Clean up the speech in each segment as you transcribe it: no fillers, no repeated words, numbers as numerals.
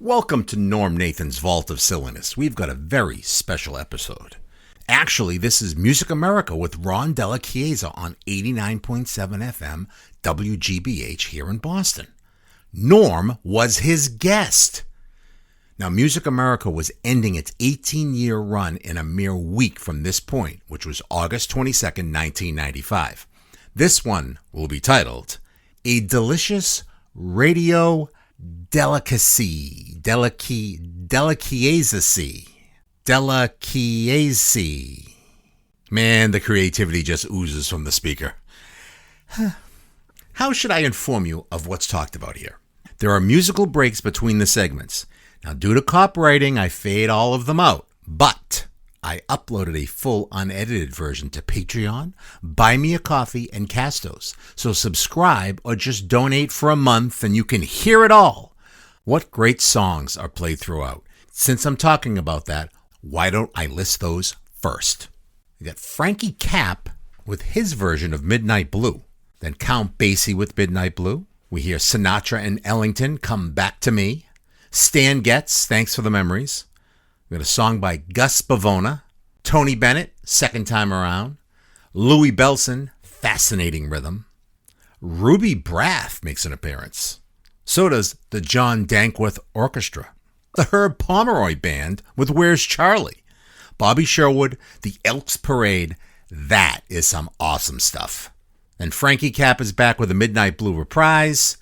Welcome to Norm Nathan's Vault of Silliness. We've got a very special episode. Actually, this is Music America with Ron Della Chiesa on 89.7 FM WGBH here in Boston. Norm was his guest. Now, Music America was ending its 18-year run in a mere week from this point, which was August 22nd, 1995. This one will be titled, A Delicious Radio Delicacy. Della-Chiesa-cy. Della-Chiesa-cy. Man, the creativity just oozes from the speaker. How should I inform you of what's talked about here? There are musical breaks between the segments. Now, due to copywriting, I fade all of them out, but I uploaded a full unedited version to Patreon, Buy Me a Coffee, and Castos. So subscribe or just donate for a month and you can hear it all. What great songs are played throughout. Since I'm talking about that, why don't I list those first? We got Frankie Cap with his version of Midnight Blue. Then Count Basie with Midnight Blue. We hear Sinatra and Ellington, Come Back to Me. Stan Getz, Thanks for the Memories. We got a song by Gus Bavona. Tony Bennett, Second Time Around. Louis Bellson, Fascinating Rhythm. Ruby Braff makes an appearance. So does the John Dankworth Orchestra. The Herb Pomeroy Band with Where's Charlie? Bobby Sherwood, the Elks Parade. That is some awesome stuff. And Frankie Cap is back with a Midnight Blue reprise.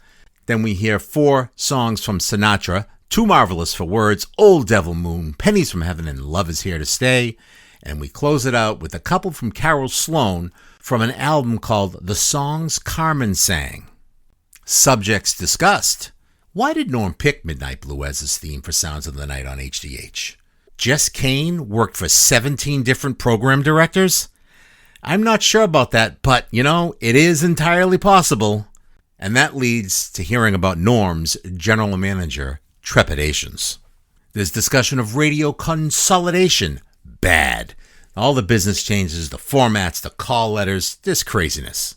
Then we hear 4 songs from Sinatra, Too Marvelous for Words, Old Devil Moon, Pennies from Heaven, and Love is Here to Stay. And we close it out with a couple from Carol Sloan from an album called The Songs Carmen Sang. Subjects discussed. Why did Norm pick Midnight Blue as his theme for Sounds of the Night on HDH? Jess Cain worked for 17 different program directors? I'm not sure about that, but, it is entirely possible. And that leads to hearing about Norm's general manager, trepidations. There's discussion of radio consolidation. Bad. All the business changes, the formats, the call letters, this craziness.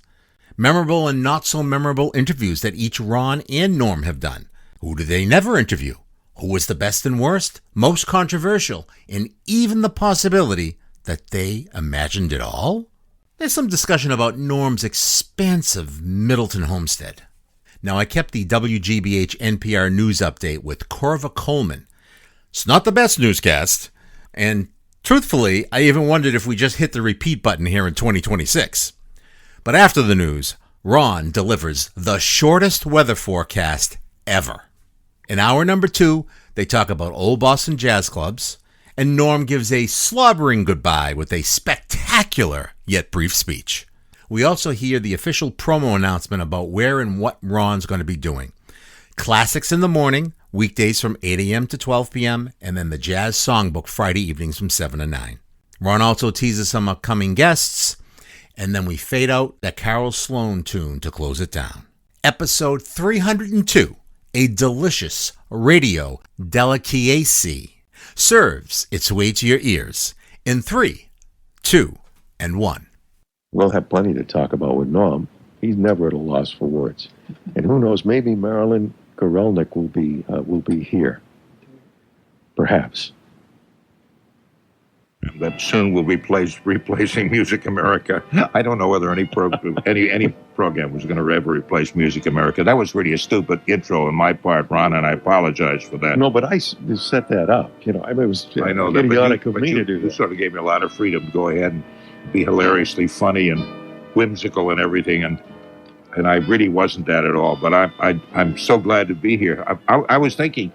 Memorable and not so memorable interviews that each Ron and Norm have done. Who do they never interview? Who was the best and worst, most controversial, and even the possibility that they imagined it all? There's some discussion about Norm's expansive Middleton homestead. Now, I kept the WGBH NPR news update with Corva Coleman. It's not the best newscast, and truthfully, I even wondered if we just hit the repeat button here in 2026. But after the news, Ron delivers the shortest weather forecast ever. In hour number 2, they talk about old Boston jazz clubs, and Norm gives a slobbering goodbye with a spectacular yet brief speech. We also hear the official promo announcement about where and what Ron's going to be doing. Classics in the morning, weekdays from 8 a.m. to 12 p.m., and then the Jazz Songbook Friday evenings from 7 to 9. Ron also teases some upcoming guests, and then we fade out that Carol Sloan tune to close it down. Episode 302, A Delicious Radio Della-Chiesa-cy, serves its way to your ears in 3, 2, and 1. We'll have plenty to talk about with Norm. He's never at a loss for words. And who knows, maybe Marilyn Gorelnik will be here. Perhaps. And that soon will be replacing Music America. I don't know whether any program was going to ever replace Music America. That was really a stupid intro on my part, Ron, and I apologize for that. No, but I set that up. It was idiotic of me to do that. You sort of gave me a lot of freedom to go ahead and be hilariously funny and whimsical and everything, and I really wasn't that at all. But I'm so glad to be here. I was thinking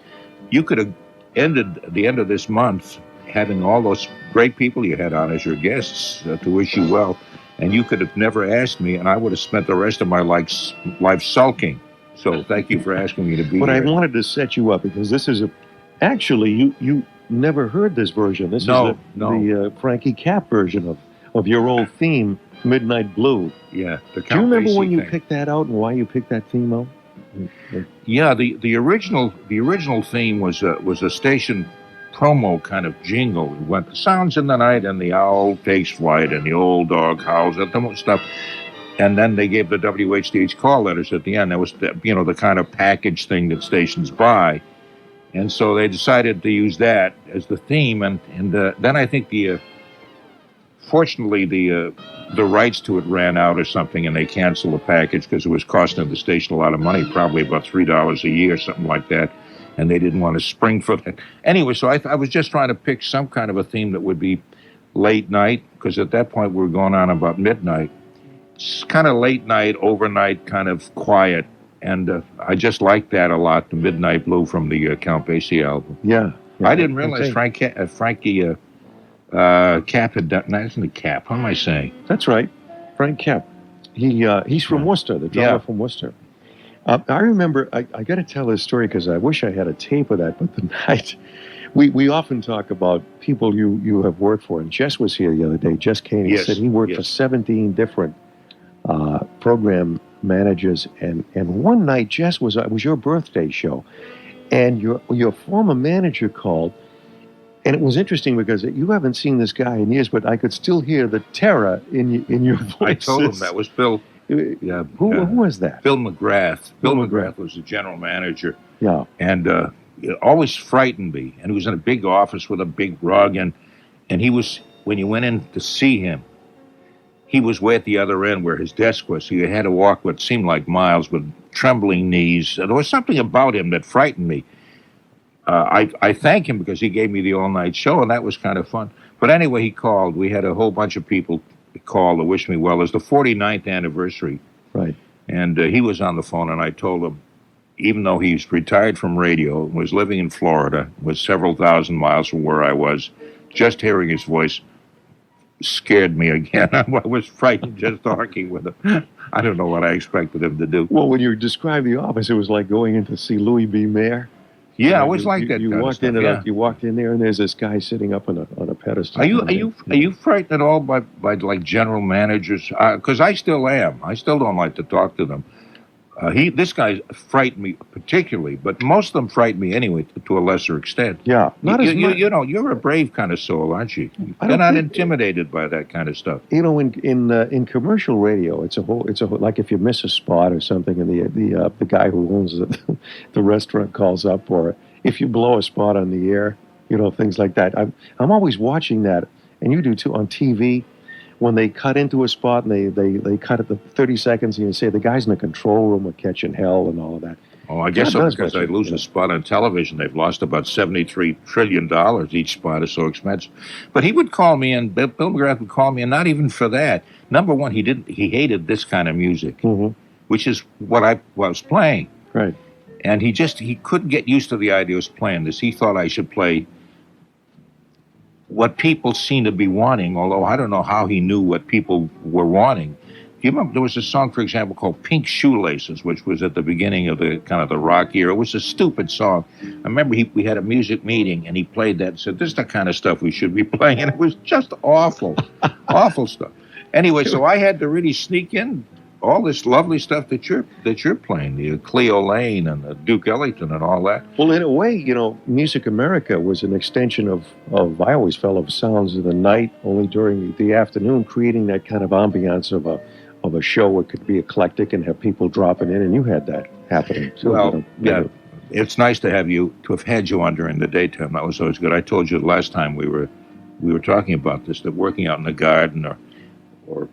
you could have ended the end of this month having all those great people you had on as your guests to wish you well, and you could have never asked me, and I would have spent the rest of my life sulking. So thank you for asking me to be but here. I wanted to set you up because this is actually you never heard this version. This is the Frankie Cap version of your old theme, Midnight Blue. Yeah. Do you remember when you picked that out and why you picked that theme out? Yeah, the original theme was a station promo kind of jingle. It went Sounds in the Night and the Owl Takes Flight and the Old Dog Howls and the stuff. And then they gave the WHDH call letters at the end. That was the kind of package thing that stations buy. And so they decided to use that as the theme, and then I think fortunately the rights to it ran out or something, and they canceled the package because it was costing the station a lot of money, probably about $3 a year, something like that, and they didn't want to spring for that. Anyway, so I was just trying to pick some kind of a theme that would be late night, because at that point we were going on about midnight. It's kind of late night, overnight, kind of quiet. And I just liked that a lot, the Midnight Blue from the Count Basie album. Yeah. I didn't realize Frankie Cap had done... No, isn't it Cap? How am I saying? That's right. Frank Cap. He's from Worcester, the drummer from Worcester. I remember, I got to tell this story because I wish I had a tape of that, but the night... We often talk about people you have worked for, and Jess was here the other day. Jess Cain, he said he worked for 17 different program managers, and one night, Jess, it was your birthday show, and your former manager called, and it was interesting because you haven't seen this guy in years, but I could still hear the terror in your voice. I told him that was Bill. Yeah, who was that? Bill McGrath. Bill McGrath was the general manager. Yeah, and it always frightened me. And he was in a big office with a big rug, and he was, when you went in to see him, he was way at the other end where his desk was. So you had to walk what seemed like miles with trembling knees. There was something about him that frightened me. I thank him because he gave me the all-night show, and that was kind of fun. But anyway, he called. We had a whole bunch of people call to wish me well. It was the 49th anniversary. Right. And he was on the phone, and I told him, even though he's retired from radio, was living in Florida, was several thousand miles from where I was, just hearing his voice scared me again. I was frightened just talking with him. I don't know what I expected him to do. Well, when you described the office, it was like going in to see Louis B. Mayer. Yeah, I always liked that. You walked in, you walked in there, and there's this guy sitting up on a pedestal. Are you frightened at all by like general managers? Because I still am. I still don't like to talk to them. This guy frightened me particularly, but most of them frighten me anyway, to a lesser extent. Yeah, not as much. You know, you're a brave kind of soul, aren't you? You're not intimidated by that kind of stuff. You know, in commercial radio, it's a whole like if you miss a spot or something, and the guy who owns the restaurant calls up, or if you blow a spot on the air, you know, things like that. I'm always watching that, and you do too on TV. When they cut into a spot and they cut it the 30 seconds, and you say the guys in the control room are catching hell and all of that. Oh, I guess so, because they lose a spot on television. They've lost about $73 trillion. Each spot is so expensive. But he would call me, and Bill McGrath would call me, and not even for that. Number one, he hated this kind of music, which is what I was playing. Right. And he couldn't get used to the idea of playing this. He thought I should play what people seem to be wanting, although I don't know how he knew what people were wanting. Do you remember there was a song, for example, called Pink Shoelaces, which was at the beginning of the kind of the rock era. It was a stupid song. I remember we had a music meeting, and he played that and said, this is the kind of stuff we should be playing. And it was just awful, awful stuff. Anyway, so I had to really sneak in all this lovely stuff that you're playing, the Cleo Lane and the Duke Ellington and all that. Well, in a way, you know, Music America was an extension of I always felt of Sounds of the Night, only during the afternoon, creating that kind of ambiance of a show where it could be eclectic and have people dropping in, and you had that happening. So, well, it's nice to have had you on during the daytime. That was always good. I told you the last time we were talking about this, that working out in the garden or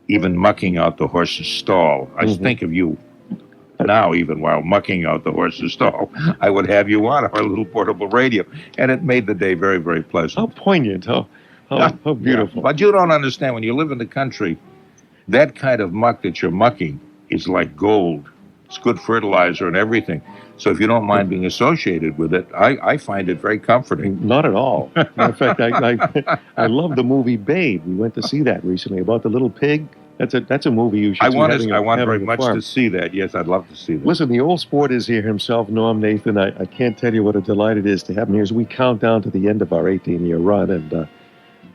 even mucking out the horse's stall. I think of you now, even while mucking out the horse's stall. I would have you on our little portable radio, and it made the day very, very pleasant. How poignant, how beautiful. Yeah. But you don't understand, when you live in the country, that kind of muck that you're mucking is like gold. It's good fertilizer and everything. So if you don't mind being associated with it, I find it very comforting. Not at all. In fact, I love the movie Babe. We went to see that recently about the little pig. That's a movie you should see. I want very much to see that. Yes, I'd love to see that. Listen, the old sport is here himself, Norm Nathan. I can't tell you what a delight it is to have him here as we count down to the end of our 18-year run. And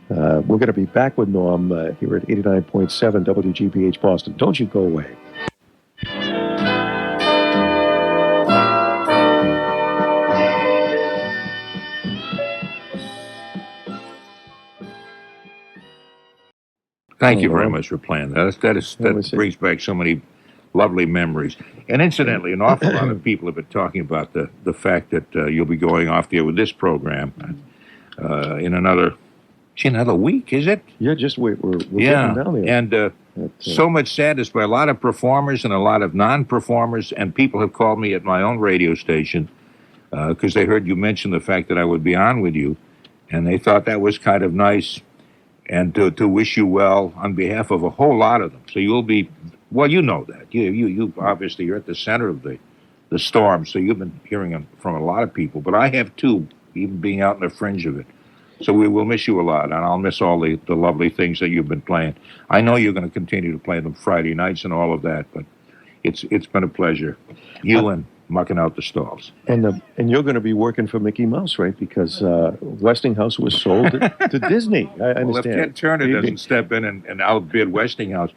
we're going to be back with Norm here at 89.7 WGBH Boston. Don't you go away. Thank you very much for playing that. That brings back so many lovely memories. And incidentally, an awful lot of people have been talking about the fact that you'll be going off the air with this program in another week, is it? Yeah, just wait. We're getting down there. And so much sadness by a lot of performers and a lot of non-performers, and people have called me at my own radio station because they heard you mention the fact that I would be on with you, and they thought that was kind of nice, and to wish you well on behalf of a whole lot of them. So you'll be, well, you know that. You obviously, you're at the center of the storm, so you've been hearing from a lot of people, but I have too, even being out in the fringe of it. So we will miss you a lot, and I'll miss all the lovely things that you've been playing. I know you're going to continue to play them Friday nights and all of that, but it's been a pleasure. You and mucking out the stalls. And you're going to be working for Mickey Mouse, right? Because Westinghouse was sold to Disney. I understand. Well, if Ted Turner doesn't step in and outbid Westinghouse.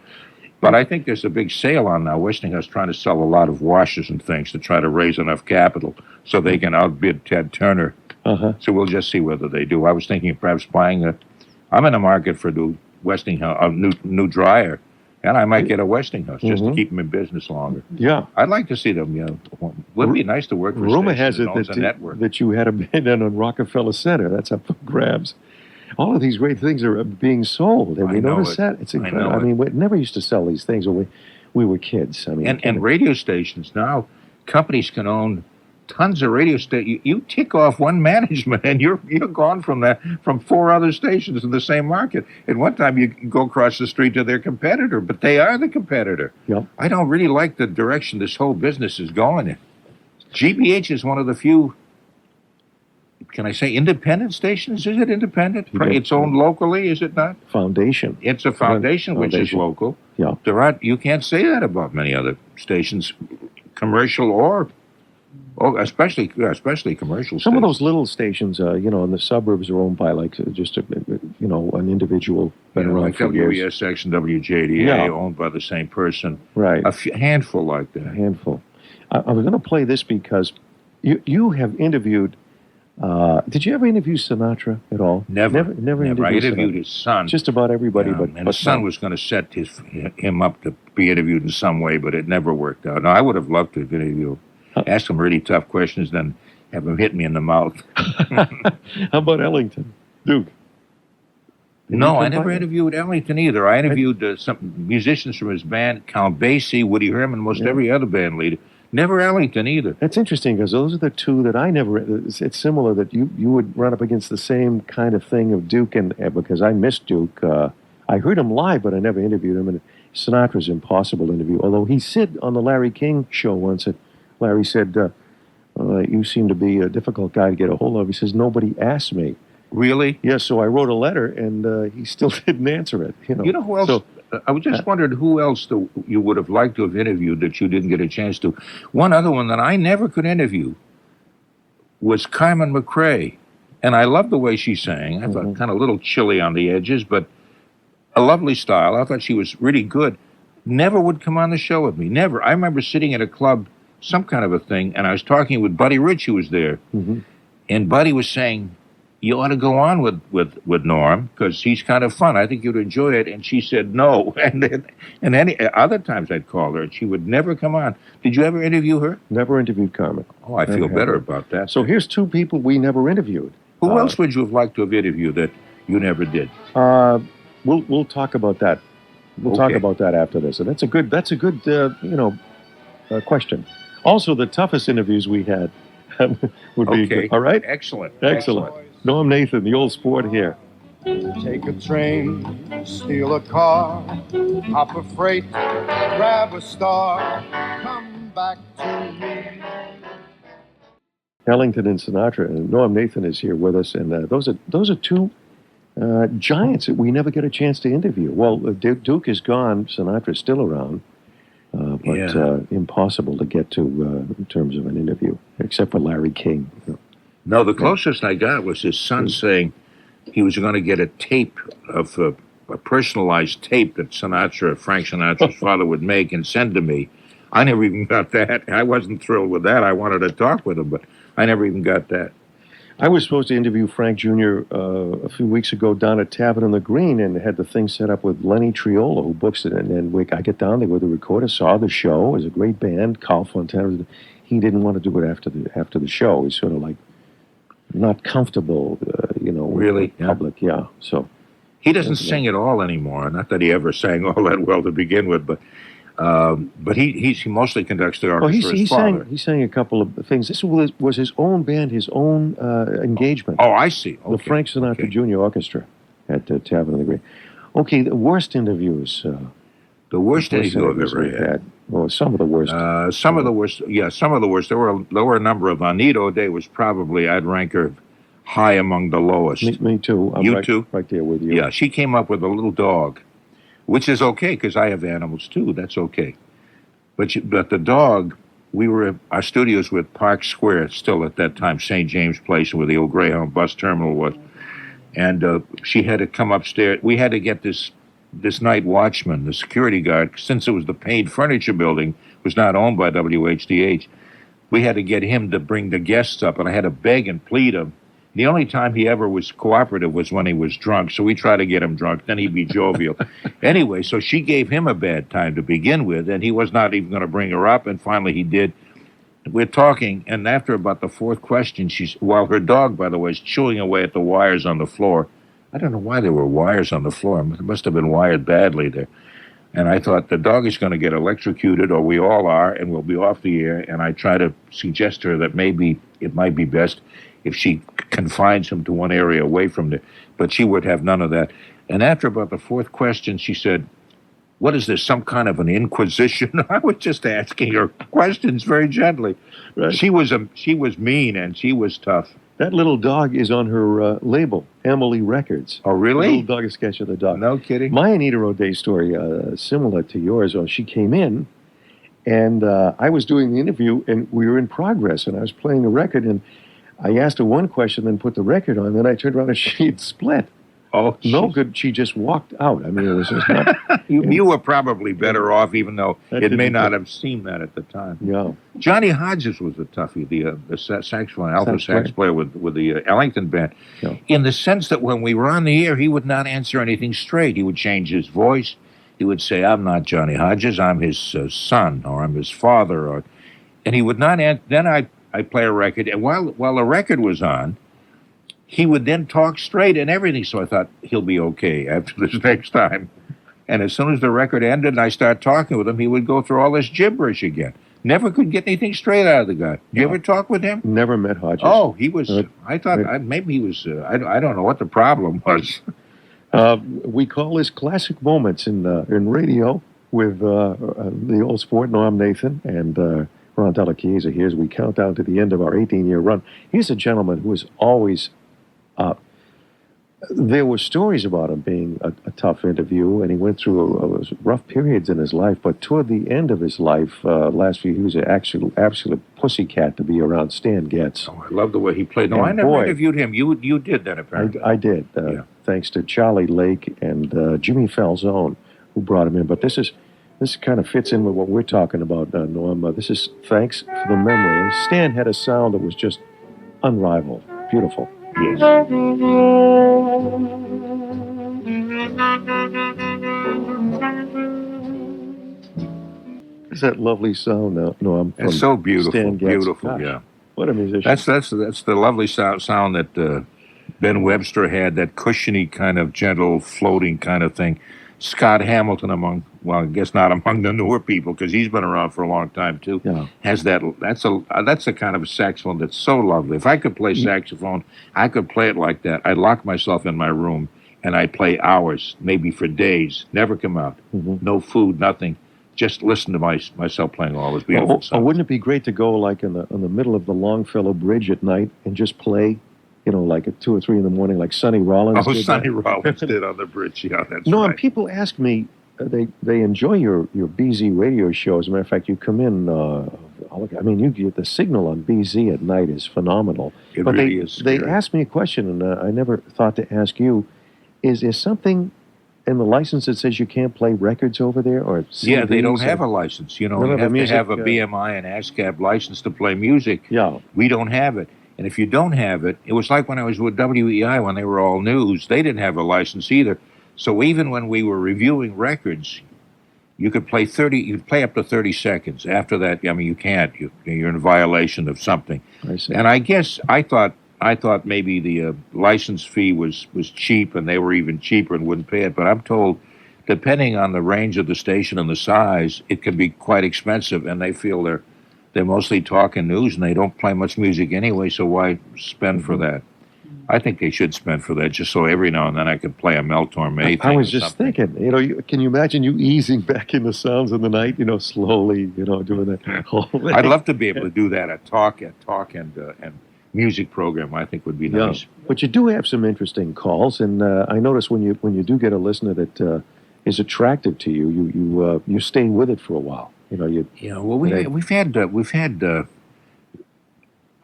But I think there's a big sale on now. Westinghouse trying to sell a lot of washers and things to try to raise enough capital so they can outbid Ted Turner. So we'll just see whether they do. I was thinking of perhaps buying I'm in the market for a Westinghouse, a new dryer, and I might get a Westinghouse just to keep them in business longer. Yeah. I'd like to see them, would be nice to work for rumor has it that you had a bid on Rockefeller Center. That's up for grabs. All of these great things are being sold. Have you noticed that? It's incredible. I mean, we never used to sell these things when we were kids. I mean, and radio stations now, companies can own tons of radio stations. You tick off one management, and you're gone from 4 other stations in the same market. At one time, you can go across the street to their competitor, but they are the competitor. Yep. I don't really like the direction this whole business is going in. GBH is one of the few, can I say, independent stations? Is it independent? It's owned locally, is it not? Foundation. It's a foundation which is local. Yeah. You can't say that about many other stations, commercial or especially commercial. Some of those little stations, in the suburbs are owned by just an individual. Like WESX and WHDH, owned by the same person. Right. A handful like that. A handful. I was going to play this because you have interviewed. Did you ever interview Sinatra at all? Never. Interviewed I interviewed his son. Just about everybody, but his son was going to set him up to be interviewed in some way, but it never worked out. No, I would have loved to have interviewed. Ask him really tough questions, then have him hit me in the mouth. How about Ellington? Duke? No, I never interviewed Ellington either. I interviewed some musicians from his band, Count Basie, Woody Herman, most every other band leader. Never Ellington either. That's interesting because those are the two that I never. It's similar that you would run up against the same kind of thing of Duke, and because I missed Duke. I heard him live, but I never interviewed him. And Sinatra's impossible to interview. Although he said on the Larry King show once that Larry said, "You seem to be a difficult guy to get a hold of." He says, "Nobody asked me." Really? Yeah. So I wrote a letter, and he still didn't answer it. You know who else? I was just wondering who else you would have liked to have interviewed that you didn't get a chance to. One other one that I never could interview was Carmen McRae. And I loved the way she sang. I thought kind of a little chilly on the edges, but a lovely style. I thought she was really good. Never would come on the show with me. Never. I remember sitting at a club, some kind of a thing, and I was talking with Buddy Rich, who was there. And Buddy was saying, "You ought to go on with Norm because he's kind of fun. I think you'd enjoy it." And she said no. And any other times I'd call her, and she would never come on. Did you ever interview her? Never interviewed Carmen. Oh, I feel better about that. So here's two people we never interviewed. Who else would you have liked to have interviewed that you never did? We'll talk about that. We'll talk about that after this. And that's a good question. Also, the toughest interviews we had would be good. All right. Excellent. Norm Nathan, the old sport here. Take a train, steal a car, hop a freight, grab a star, come back to me. Ellington and Sinatra, and Norm Nathan is here with us, and those are two giants that we never get a chance to interview. Well, Duke is gone, Sinatra's still around, but impossible to get to in terms of an interview, except for Larry King. No, the closest I got was his son saying he was going to get a tape of a personalized tape that Frank Sinatra's father would make and send to me. I never even got that. I wasn't thrilled with that. I wanted to talk with him, but I never even got that. I was supposed to interview Frank Jr. A few weeks ago down at Tavern on the Green, and had the thing set up with Lenny Triola, who books it. And I get down there with the recorder, saw the show. It was a great band. Carl Fontana. He didn't want to do it after the show. He's sort of like not comfortable, Really? with the public. Yeah. So He doesn't sing at all anymore. Not that he ever sang all that well to begin with, but he mostly conducts the orchestra for his father. He sang a couple of things. This was his own band, his own engagement. Oh, I see. Okay. The Frank Sinatra Jr. Orchestra at Tavern on the Green. Okay, the worst interviews. The worst interview I've ever had. Well, some of the worst. Some of the worst. Yeah, some of the worst. There were a number of. Anita O'Day was probably, I'd rank her high among the lowest. Me too. You too? Right there with you. Yeah, she came up with a little dog, which is okay because I have animals too. That's okay. But the dog, our studios were at Park Square still at that time, St. James Place, where the old Greyhound bus terminal was. And she had to come upstairs. We had to get this night watchman, the security guard, since it was the paid furniture building, was not owned by WHDH. We had to get him to bring the guests up, and I had to beg and plead him. The only time he ever was cooperative was when he was drunk, so we tried to get him drunk, then he'd be jovial. Anyway, so she gave him a bad time to begin with, and he was not even going to bring her up, and finally he did. We're talking, and after about the fourth question, while her dog, by the way, is chewing away at the wires on the floor. I don't know why there were wires on the floor. It must have been wired badly there. And I thought, the dog is going to get electrocuted, or we all are, and we'll be off the air. And I try to suggest to her that maybe it might be best if she confines him to one area away from there. But she would have none of that. And after about the fourth question, she said, "What is this, some kind of an inquisition?" I was just asking her questions very gently. Right. She was mean, and she was tough. That little dog is on her label, Emily Records. Oh, really? The little dog, a sketch of the dog. No kidding. My Anita O'Day story, similar to yours. She came in, and I was doing the interview, and we were in progress, and I was playing the record, and I asked her one question, then put the record on, then I turned around and she had split. Oh, no good. She just walked out. I mean, it was just not... you were probably better off, even though it may not have seemed that at the time. Yeah. Johnny Hodges was a toughie, the saxophone, alto sax player with the Ellington band, in the sense that when we were on the air, he would not answer anything straight. He would change his voice. He would say, "I'm not Johnny Hodges. I'm his son, or I'm his father," and he would not. Then I play a record, and while the record was on, he would then talk straight and everything. So I thought, he'll be okay after this next time. And as soon as the record ended and I started talking with him, he would go through all this gibberish again. Never could get anything straight out of the guy. Did you ever talk with him? Never met Hodges. Oh, he was, I thought maybe he was, I don't know what the problem was. We call this Classic Moments in radio with the old sport, Norm Nathan, and Ron Della Chiesa here as we count down to the end of our 18-year run. Here's a gentleman who is always... there were stories about him being a tough interview, and he went through rough periods in his life, but toward the end of his life, last few, he was an absolute pussycat to be around. Stan Getz. Oh, I love the way he played. No, I never interviewed him. You did that, apparently. I did, thanks to Charlie Lake and Jimmy Falzone, who brought him in. But this kind of fits in with what we're talking about, Norm. This is Thanks for the Memory. Stan had a sound that was just unrivaled. Beautiful. Yes. Is that lovely sound, Norm? It's so beautiful. Stan Getz. Beautiful, Gosh, yeah. What a musician. That's the lovely sound that Ben Webster had, that cushiony kind of gentle, floating kind of thing. Scott Hamilton I guess not among the newer people, because he's been around for a long time too. Yeah. Has that? That's a kind of a saxophone that's so lovely. If I could play saxophone, I could play it like that. I'd lock myself in my room and I'd play hours, maybe for days, never come out. Mm-hmm. No food, nothing. Just listen to myself playing all this beautiful songs. Wouldn't it be great to go like in the middle of the Longfellow Bridge at night and just play? Like at 2 or 3 in the morning, like Sonny Rollins did. Sonny Rollins did on the bridge. Yeah, that's no, right. And people ask me, they enjoy your BZ radio show. As a matter of fact, you come in, you get the signal on BZ at night is phenomenal. It really is They asked me a question, and I never thought to ask you, is there something in the license that says you can't play records over there? Or CDs? Yeah, they don't have a license. You have to have a BMI and ASCAP license to play music. Yeah. We don't have it. And if you don't have it, it was like when I was with WEI when they were all news. They didn't have a license either. So even when we were reviewing records, you could play 30. You could play up to 30 seconds. After that, I mean, you can't. You're in violation of something. I see. And I guess I thought maybe the license fee was cheap, and they were even cheaper and wouldn't pay it. But I'm told, depending on the range of the station and the size, it can be quite expensive. And they feel they're mostly talking news, and they don't play much music anyway. So why spend for that? I think they should spend for that, just so every now and then I could play a Mel Torme thing. I was just thinking, can you imagine you easing back into sounds in the night, slowly, doing that whole thing? I'd love to be able to do that. A talk and music program, I think, would be nice. Yeah. But you do have some interesting calls, and I notice when you do get a listener that is attractive to you, you stay with it for a while. Well, we've had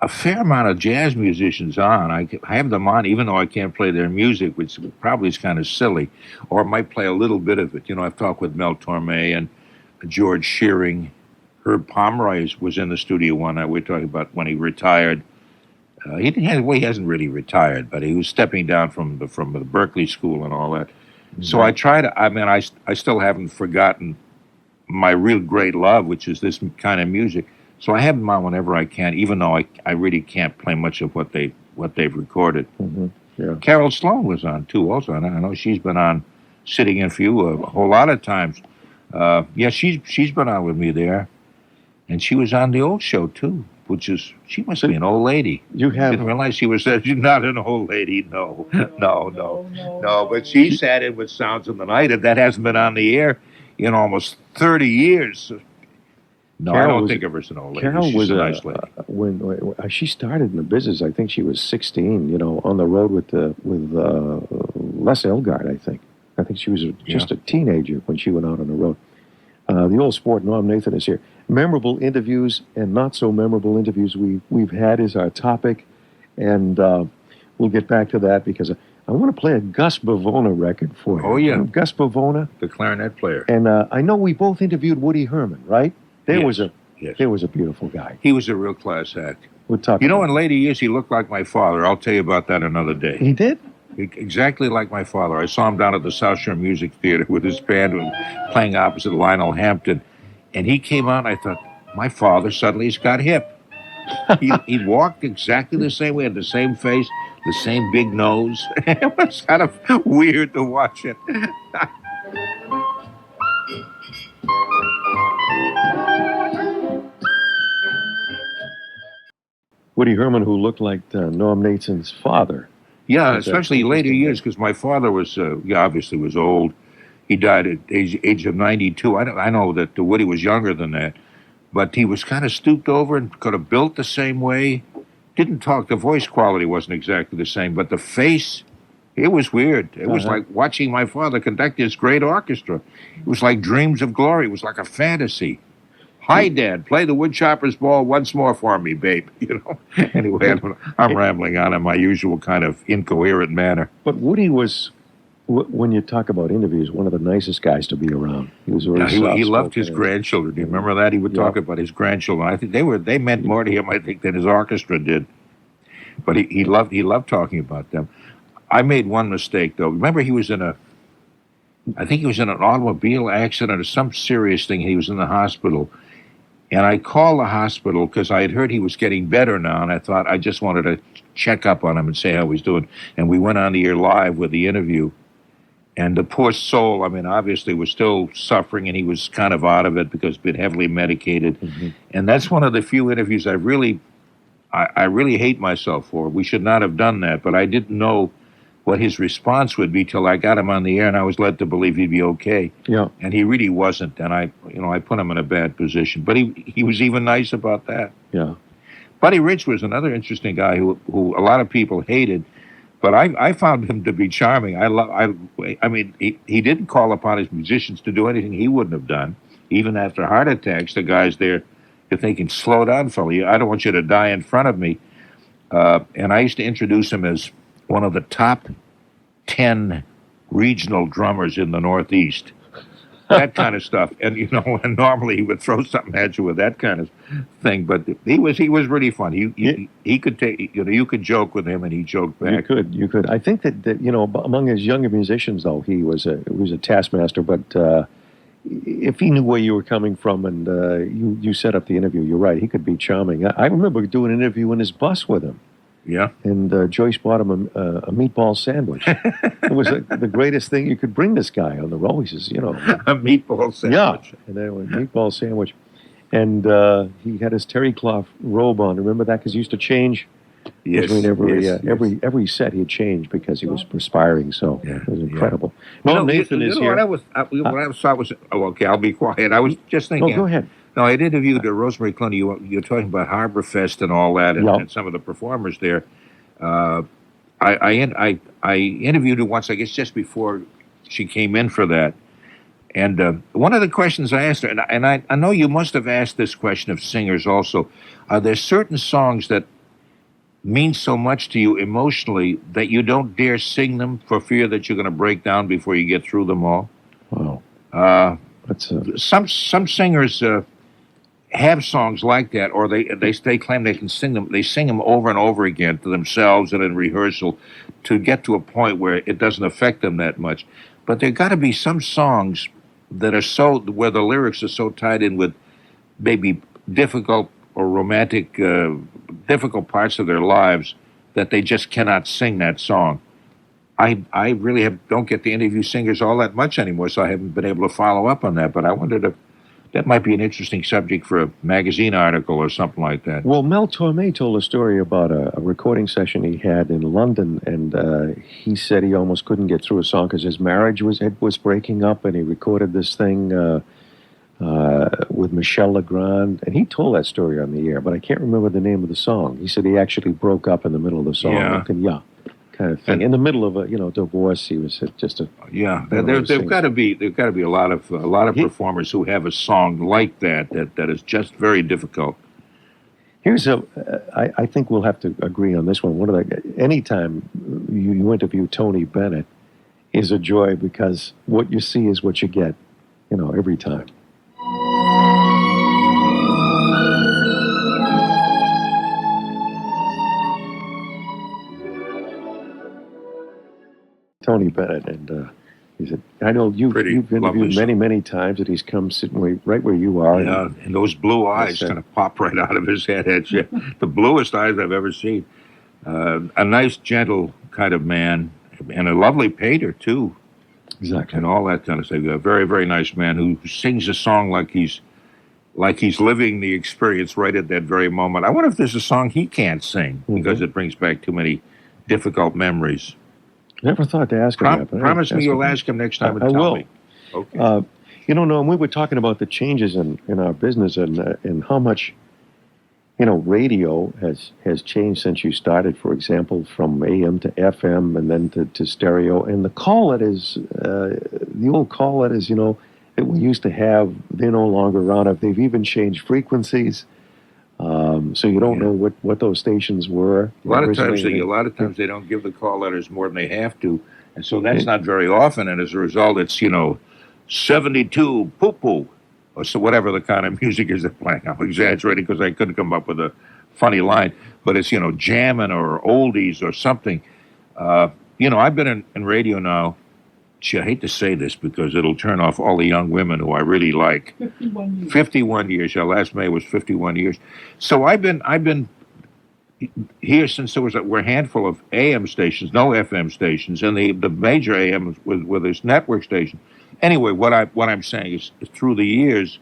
a fair amount of jazz musicians on. I have them on, even though I can't play their music, which probably is kind of silly, or I might play a little bit of it. I've talked with Mel Torme and George Shearing. Herb Pomeroy was in the studio one night. We're talking about when he retired. He hasn't really retired, but he was stepping down from the Berkeley School and all that. Mm-hmm. So I try to. I still haven't forgotten my real great love, which is this kind of music. So I have them on whenever I can, even though I really can't play much of what they've recorded. Mm-hmm. Yeah. Carol Sloan was on too. Also, I know she's been on, sitting in for you a whole lot of times. She's been on with me there, and she was on the old show too. She must be an old lady. You didn't realize she was not an old lady. No. But she sat in with Sounds of the Night, and that hasn't been on the air in almost 30 years. No, I don't think of her as an old lady. Carol was a nice lady. When she started in the business, I think she was 16. On the road with Les Elgart. I think she was just a teenager when she went out on the road. The old sport, Norm Nathan, is here. Memorable interviews and not so memorable interviews we've had is our topic, and we'll get back to that because I want to play a Gus Bavona record for you. Oh yeah, Gus Bavona, the clarinet player. And I know we both interviewed Woody Herman, right? There was a beautiful guy. He was a real class act. We'll talk. In later years, he looked like my father. I'll tell you about that another day. He did? Exactly like my father. I saw him down at the South Shore Music Theater with his band playing opposite Lionel Hampton. And he came out, and I thought, my father suddenly has got hip. He walked exactly the same way, had the same face, the same big nose. It was kind of weird to watch it. Woody Herman, who looked like Norm Nathan's father. Yeah, especially later years, because my father was, obviously was old. He died at age of 92. I know that Woody was younger than that, but he was kind of stooped over and could have built the same way. Didn't talk. The voice quality wasn't exactly the same, but the face, it was weird. It was like watching my father conduct this great orchestra. It was like dreams of glory. It was like a fantasy. Hi, Dad, play the Woodchopper's Ball once more for me, babe. Anyway, I'm rambling on in my usual kind of incoherent manner. But Woody was, when you talk about interviews, one of the nicest guys to be around. He was very he loved his grandchildren. Do you remember that? He would talk about his grandchildren. I think they meant more to him, I think, than his orchestra did. But he loved talking about them. I made one mistake, though. Remember, he was in an automobile accident or some serious thing. He was in the hospital. And I called the hospital because I had heard he was getting better now, and I thought I just wanted to check up on him and say how he's doing. And we went on the air live with the interview. And the poor soul, obviously was still suffering, and he was kind of out of it because he'd been heavily medicated. Mm-hmm. And that's one of the few interviews I really hate myself for. We should not have done that, but I didn't know what his response would be till I got him on the air, and I was led to believe he'd be okay. Yeah. And he really wasn't, and I put him in a bad position. But he was even nice about that. Yeah. Buddy Rich was another interesting guy who a lot of people hated, but I found him to be charming. He didn't call upon his musicians to do anything he wouldn't have done. Even after heart attacks, the guys there, you're thinking, slow down, fella. I don't want you to die in front of me. And I used to introduce him as one of the top 10 regional drummers in the Northeast. that kind of stuff. And and normally he would throw something at you with that kind of thing. But he was really fun. He could take you could joke with him and he joked back. You could. I think that among his younger musicians though he was a taskmaster. But if he knew where you were coming from and you set up the interview, you're right. He could be charming. I remember doing an interview in his bus with him. Yeah. And Joyce bought him a meatball sandwich. It was the greatest thing you could bring this guy on the road. He says, a meatball sandwich. Yeah, and then a meatball sandwich. And he had his terry cloth robe on. Remember that? Because he used to change between every set he'd change because he was perspiring. So it was incredible. Yeah. Well, Nathan is here. What I saw was, okay, I'll be quiet. I was just thinking. Oh, go ahead. No, I interviewed Rosemary Clooney. You're talking about Harborfest and all that, and some of the performers there. I interviewed her once, I guess, just before she came in for that. And one of the questions I asked her, and I know you must have asked this question of singers also, are there certain songs that mean so much to you emotionally that you don't dare sing them for fear that you're going to break down before you get through them all? Wow. Some singers have songs like that, or they claim they can sing them. They sing them over and over again to themselves and in rehearsal to get to a point where it doesn't affect them that much. But there got to be some songs that are where the lyrics are so tied in with maybe difficult or romantic, difficult parts of their lives that they just cannot sing that song. I really don't get to interview singers all that much anymore, so I haven't been able to follow up on that. But I wondered if that might be an interesting subject for a magazine article or something like that. Well, Mel Torme told a story about a recording session he had in London, and he said he almost couldn't get through a song because his marriage was breaking up, and he recorded this thing with Michel Legrand, and he told that story on the air, but I can't remember the name of the song. He said he actually broke up in the middle of the song. Kind of thing. In the middle of a divorce, he was just a There've got to be a lot of performers who have a song like that is just very difficult. Here's I think we'll have to agree on this one. Anytime you interview Tony Bennett is a joy because what you see is what you get, every time. Tony Bennett, and he said, I know you've interviewed many times, and he's come sitting right where you are. Yeah, and those blue eyes kind of pop right out of his head at you. The bluest eyes I've ever seen. A nice, gentle kind of man, and a lovely painter, too. Exactly. And all that kind of stuff. A very, very nice man who sings a song like he's living the experience right at that very moment. I wonder if there's a song he can't sing because it brings back too many difficult memories. Never thought to ask him that. Promise me you'll ask him next time and tell me. Okay. Noam, we were talking about the changes in our business and how much, radio has changed since you started, for example, from AM to FM and then to stereo. And the call letters, the old call letters, that we used to have, they're no longer around. They've even changed frequencies. So you don't know what those stations were. A lot of times they don't give the call letters more than they have to, and so that's not very often. And as a result, it's 72 poo-poo, or so whatever the kind of music is they're playing. I'm exaggerating because I couldn't come up with a funny line, but it's jamming or oldies or something. I've been in radio now. Gee, I hate to say this because it'll turn off all the young women who I really like. 51 years. 51 years. Yeah, last May was 51 years. So I've been here since we're a handful of AM stations, no FM stations, and the major AM with this network station. Anyway, what I'm saying is through the years,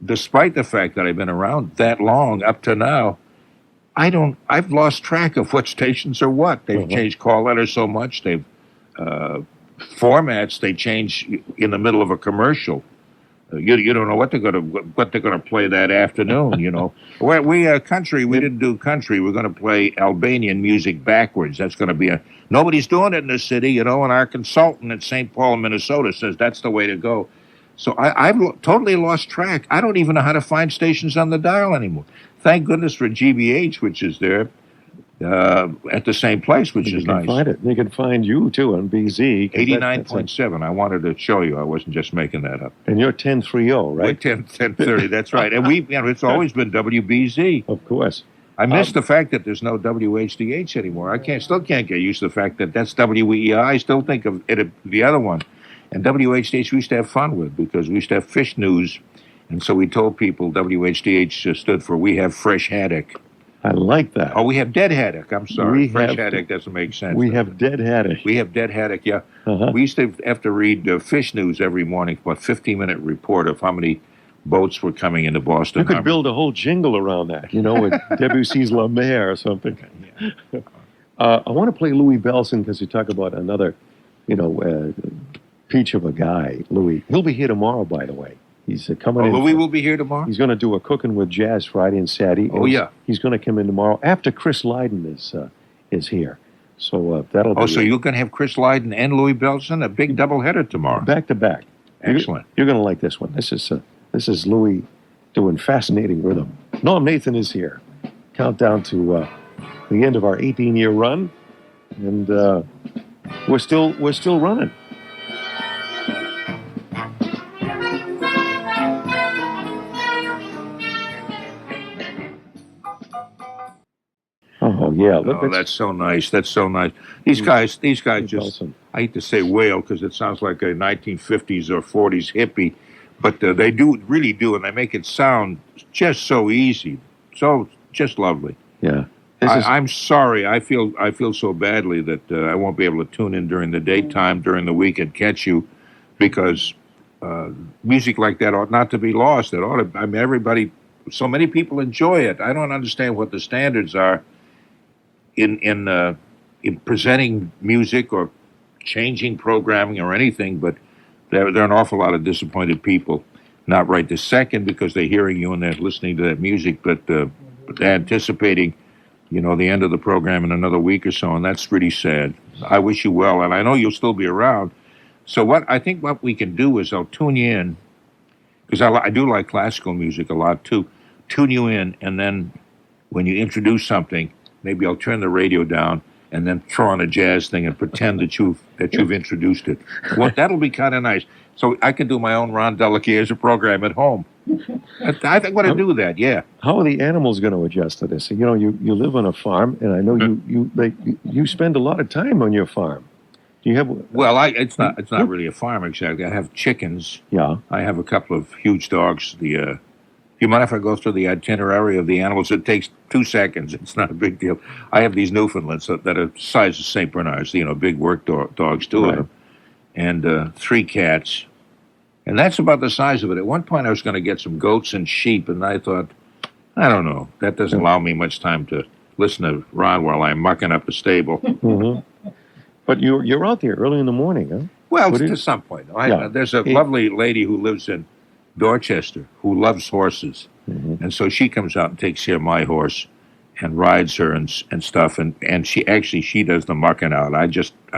despite the fact that I've been around that long up to now, I've lost track of what stations are what. They've changed call letters so much. They've formats they change in the middle of a commercial. You don't know what they're gonna play that afternoon. We country. We didn't do country. We're gonna play Albanian music backwards. That's gonna be nobody's doing it in this city. And our consultant at St. Paul, Minnesota, says that's the way to go. So I've totally lost track. I don't even know how to find stations on the dial anymore. Thank goodness for GBH, which is there. at the same place, which is nice. You can find it. They can find you, too, on BZ. 89.7. I wanted to show you. I wasn't just making that up. And you're 1030, right? We're 1030, that's right. And it's always been WBZ. Of course. I miss the fact that there's no WHDH anymore. I still can't get used to the fact that that's WEI. I still think of it the other one. And WHDH we used to have fun with because we used to have fish news. And so we told people WHDH stood for We Have Fresh Haddock. I like that. Oh, we have dead haddock. I'm sorry. Fresh haddock doesn't make sense. We have dead haddock. We have dead haddock, yeah. We used to have to read fish news every morning, about 15-minute report of how many boats were coming into Boston. You could build a whole jingle around that, with Debussy's La Mer or something. I want to play Louis Bellson because you talk about another, peach of a guy, Louis. He'll be here tomorrow, by the way. He's coming in. Louis will be here tomorrow? He's going to do a Cooking with Jazz Friday and Saturday. Oh, yeah. He's going to come in tomorrow after Chris Lydon is here. So that'll be... Oh, so you're going to have Chris Lydon and Louis Bellson, a big doubleheader tomorrow. Back to back. Excellent. You're going to like this one. This is Louis doing fascinating rhythm. Norm Nathan is here. Countdown to the end of our 18-year run, and we're still running. Oh yeah! That's so nice. That's so nice. These guys just, I hate to say wail because it sounds like a 1950s or 40s hippie, but they really do, and they make it sound just so easy, so just lovely. Yeah. I'm sorry. I feel so badly that I won't be able to tune in during the daytime, during the week, and catch you, because music like that ought not to be lost. It ought to. I mean, everybody. So many people enjoy it. I don't understand what the standards are in presenting music or changing programming or anything, but there are an awful lot of disappointed people, not right this second because they're hearing you and they're listening to that music, but they're anticipating, the end of the program in another week or so, and that's really sad. I wish you well, and I know you'll still be around. So I think what we can do is I'll tune you in, because I do like classical music a lot too. Tune you in, and then when you introduce something, maybe I'll turn the radio down and then throw on a jazz thing and pretend that you've introduced it. Well, that'll be kind of nice. So I can do my own Ron Della Chiesa program at home. I think I'm going to do that. Yeah. How are the animals going to adjust to this? You live on a farm, and I know you spend a lot of time on your farm. Do you have? Well, it's not really a farm exactly. I have chickens. Yeah. I have a couple of huge dogs. Do you mind if I go through the itinerary of the animals? It takes 2 seconds. It's not a big deal. I have these Newfoundlands that are the size of St. Bernards, big work dogs, 2 of them, and 3 cats. And that's about the size of it. At one point, I was going to get some goats and sheep, and I thought, I don't know. That doesn't allow me much time to listen to Ron while I'm mucking up the stable. Mm-hmm. But you're out there early in the morning, huh? Well, to some point. There's a lovely lady who lives in Dorchester who loves horses, and so she comes out and takes care of my horse and rides her and stuff, and she does the mucking out. I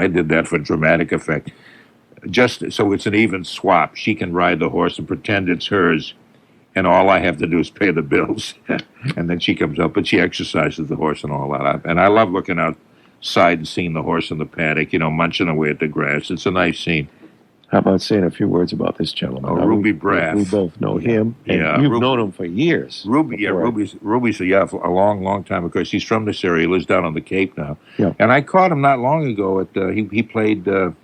did that for dramatic effect, just so it's an even swap. She can ride the horse and pretend it's hers, and all I have to do is pay the bills, and then she comes up, but she exercises the horse and all that. And I love looking outside and seeing the horse in the paddock, munching away at the grass. It's a nice scene. How about saying a few words about this gentleman? Ruby Braff. We both know him. And you've known him for years. Ruby's a long, long time ago. He's from this area. He lives down on the Cape now. Yeah. And I caught him not long ago at he played not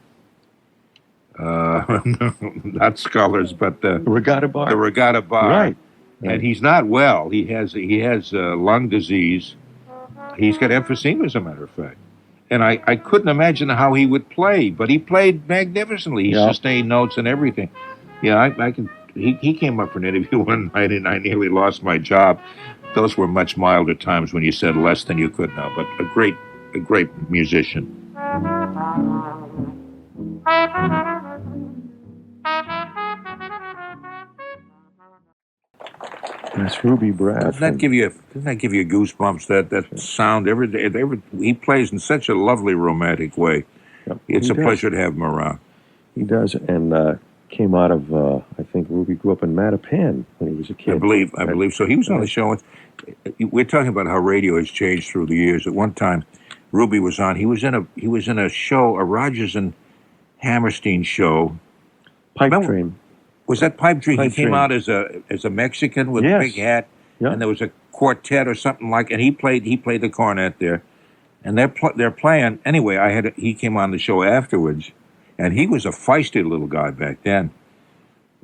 Scholars, but the Regatta Bar. The Regatta Bar. Right. And he's not well. He has lung disease. He's got emphysema, as a matter of fact. And I couldn't imagine how he would play, but he played magnificently. He sustained notes and everything. Yeah, I can. He came up for an interview one night, and I nearly lost my job. Those were much milder times when you said less than you could now. But a great musician. That's Ruby Braff. Doesn't that give you goosebumps? That sound every day. He plays in such a lovely romantic way. Yep, it's a pleasure to have him around. He does, and came out of I think Ruby grew up in Mattapan when he was a kid. I believe so. He was on the show. We're talking about how radio has changed through the years. At one time, Ruby was on. He was in a show, a Rogers and Hammerstein show. Pipe Dream. Was that Pipe Dream? He came out as a Mexican with a big hat, and there was a quartet or something like. And he played the cornet there, and they're playing. Anyway, he came on the show afterwards, and he was a feisty little guy back then.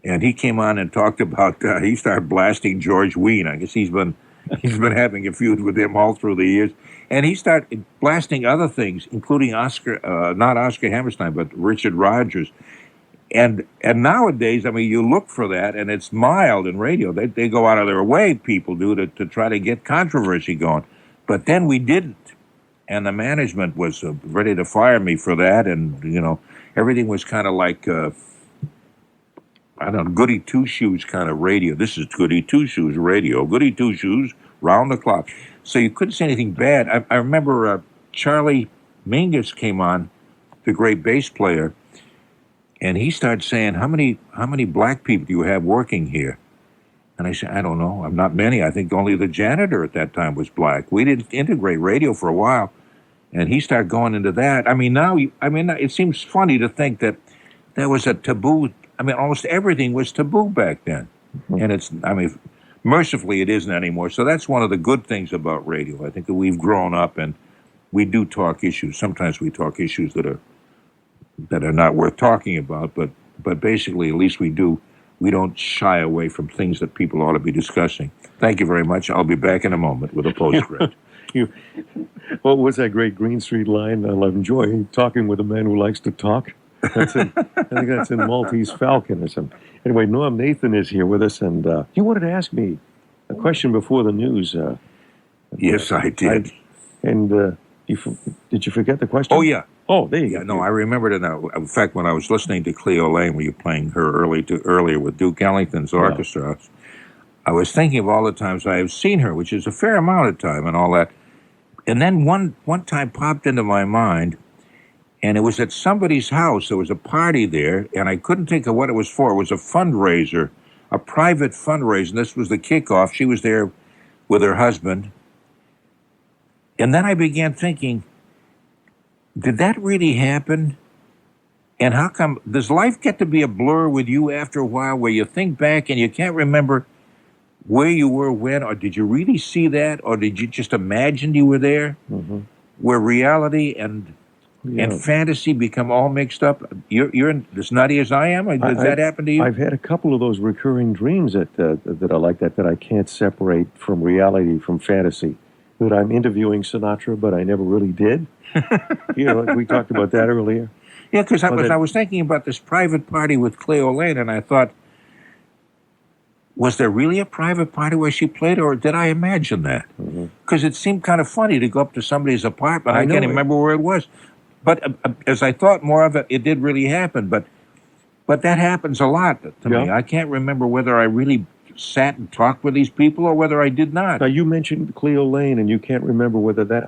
And he came on and talked about. He started blasting George Wein. I guess he's been having a feud with him all through the years. And he started blasting other things, including not Oscar Hammerstein, but Richard Rogers. And nowadays, I mean, you look for that, and it's mild in radio. They go out of their way, people do, to try to get controversy going. But then we didn't. And the management was ready to fire me for that. And, everything was kind of like, goody two-shoes kind of radio. This is goody two-shoes radio. Goody two-shoes, round the clock. So you couldn't say anything bad. I remember Charlie Mingus came on, the great bass player, and he started saying, how many black people do you have working here? And I said, I don't know. I'm not many. I think only the janitor at that time was black. We didn't integrate radio for a while. And he started going into that. I mean, it seems funny to think that there was a taboo. I mean, almost everything was taboo back then. Mm-hmm. And mercifully, it isn't anymore. So that's one of the good things about radio. I think that we've grown up and we do talk issues. Sometimes we talk issues that are not worth talking about, but basically, at least we don't shy away from things that people ought to be discussing. Thank you very much. I'll be back in a moment with a postscript. What was that great Green Street line? I'll enjoy talking with a man who likes to talk. I think that's in Maltese Falcon or something. Anyway, Norm Nathan is here with us, and you wanted to ask me a question before the news. Yes, I did. Did you forget the question? Oh, yeah. Oh, there you go. No, I remembered it now. In fact, when I was listening to Cleo Lane, when you were playing her earlier with Duke Ellington's orchestra, I was thinking of all the times I have seen her, which is a fair amount of time and all that. And then one time popped into my mind, and it was at somebody's house. There was a party there, and I couldn't think of what it was for. It was a fundraiser, a private fundraiser, and this was the kickoff. She was there with her husband. And then I began thinking, did that really happen? And how come, does life get to be a blur with you after a while where you think back and you can't remember where you were when, or did you really see that, or did you just imagine you were there? Mm-hmm. Where reality and fantasy become all mixed up? You're as nutty as I am? Does that happen to you? I've had a couple of those recurring dreams that are like that I can't separate from reality, from fantasy. That I'm interviewing Sinatra, but I never really did. We talked about that earlier. Yeah, because I was thinking about this private party with Cleo Lane, and I thought, was there really a private party where she played, or did I imagine that? Because it seemed kind of funny to go up to somebody's apartment. I can't remember where it was. But as I thought more of it, it did really happen. But that happens a lot to me. I can't remember whether I really sat and talked with these people or whether I did not. Now, you mentioned Cleo Lane, and you can't remember whether that...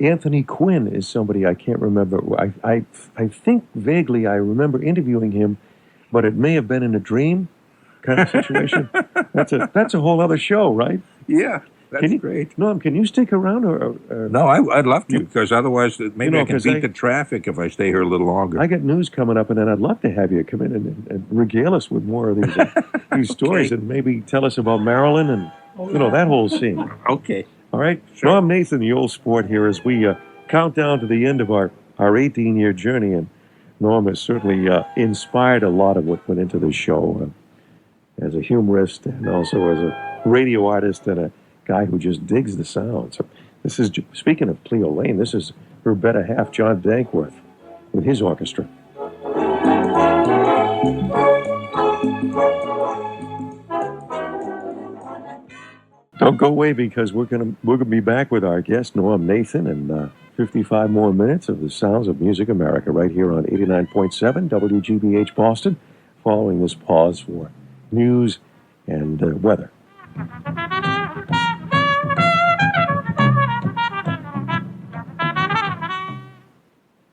Anthony Quinn is somebody I can't remember. I think vaguely I remember interviewing him, but it may have been in a dream kind of situation. That's a whole other show, right? Yeah, that's great. Norm, can you stick around? Or No, I'd love to, because otherwise maybe I can beat the traffic if I stay here a little longer. I got news coming up, and then I'd love to have you come in and regale us with more of these stories, and maybe tell us about Maryland and that whole scene. Okay. All right. Sure. Norm Nathan, the old sport here, as we count down to the end of our 18-year journey, and Norm has certainly inspired a lot of what went into this show as a humorist and also as a radio artist and a guy who just digs the sound. So this is, speaking of Cleo Lane, this is her better half, John Dankworth, with his orchestra. Don't go away, because we're gonna be back with our guest Norm Nathan and 55 more minutes of the sounds of Music America right here on 89.7 WGBH Boston. Following this pause for news and weather.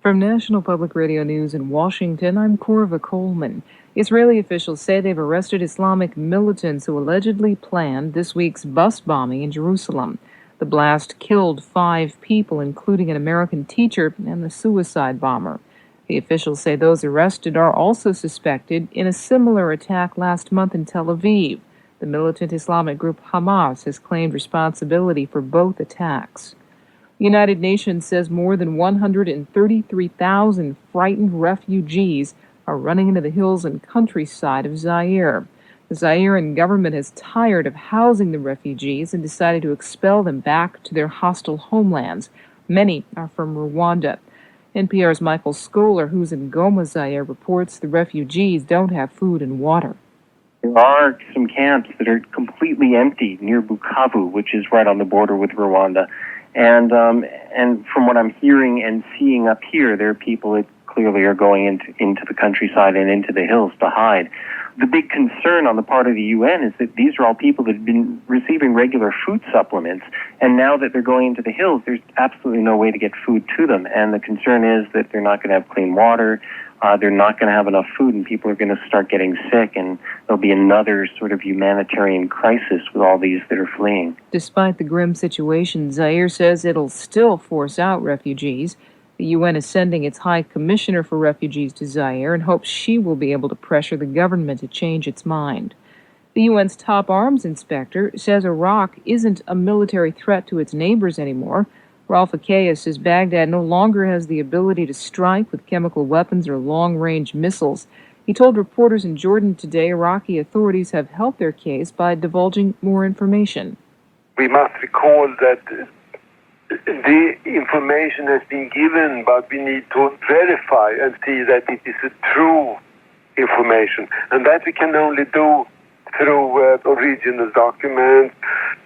From National Public Radio News in Washington, I'm Corva Coleman. Israeli officials say they've arrested Islamic militants who allegedly planned this week's bus bombing in Jerusalem. The blast killed 5 people, including an American teacher and the suicide bomber. The officials say those arrested are also suspected in a similar attack last month in Tel Aviv. The militant Islamic group Hamas has claimed responsibility for both attacks. The United Nations says more than 133,000 frightened refugees are running into the hills and countryside of Zaire. The Zairean government is tired of housing the refugees and decided to expel them back to their hostile homelands. Many are from Rwanda. NPR's Michael Scholar, who's in Goma, Zaire, reports the refugees don't have food and water. There are some camps that are completely empty near Bukavu, which is right on the border with Rwanda. And from what I'm hearing and seeing up here, there are people that clearly are going into the countryside and into the hills to hide. The big concern on the part of the UN is that these are all people that have been receiving regular food supplements, and now that they're going into the hills, there's absolutely no way to get food to them. And the concern is that they're not going to have clean water, they're not going to have enough food, and people are going to start getting sick, and there'll be another sort of humanitarian crisis with all these that are fleeing. Despite the grim situation, Zaire says it'll still force out refugees. The UN is sending its High Commissioner for Refugees to Zaire and hopes she will be able to pressure the government to change its mind. The UN's top arms inspector says Iraq isn't a military threat to its neighbors anymore. Ralph Akea says Baghdad no longer has the ability to strike with chemical weapons or long-range missiles. He told reporters in Jordan today Iraqi authorities have helped their case by divulging more information. We must recall that the information has been given, but we need to verify and see that it is a true information. And that we can only do through original documents,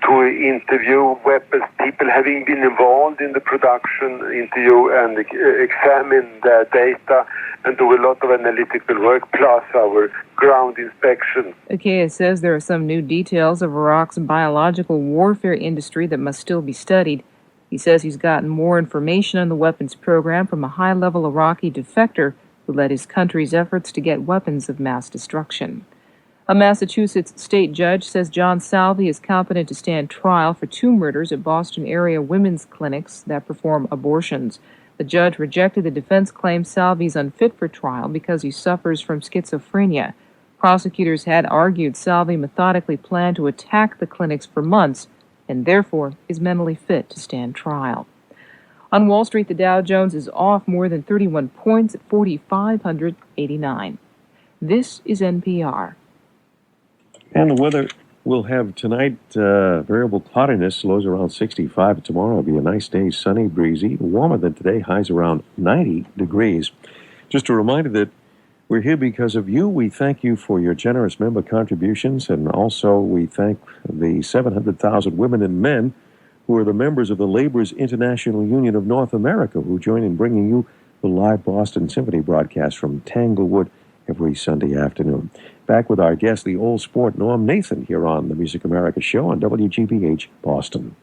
to interview weapons, people having been involved in the production, interview and examine their data and do a lot of analytical work, plus our ground inspection. Akea says there are some new details of Iraq's biological warfare industry that must still be studied. He says he's gotten more information on the weapons program from a high-level Iraqi defector who led his country's efforts to get weapons of mass destruction. A Massachusetts state judge says John Salvi is competent to stand trial for 2 murders at Boston-area women's clinics that perform abortions. The judge rejected the defense claim Salvi's unfit for trial because he suffers from schizophrenia. Prosecutors had argued Salvi methodically planned to attack the clinics for months and therefore is mentally fit to stand trial. On Wall Street, the Dow Jones is off more than 31 points at 4,589. This is NPR. And the weather we'll have tonight, variable cloudiness, lows around 65. Tomorrow will be a nice day, sunny, breezy, warmer than today, highs around 90 degrees. Just a reminder that we're here because of you. We thank you for your generous member contributions, and also we thank the 700,000 women and men who are the members of the Laborers International Union of North America who join in bringing you the live Boston Symphony broadcast from Tanglewood every Sunday afternoon. Back with our guest, the old sport Norm Nathan, here on the Music America Show on WGBH Boston.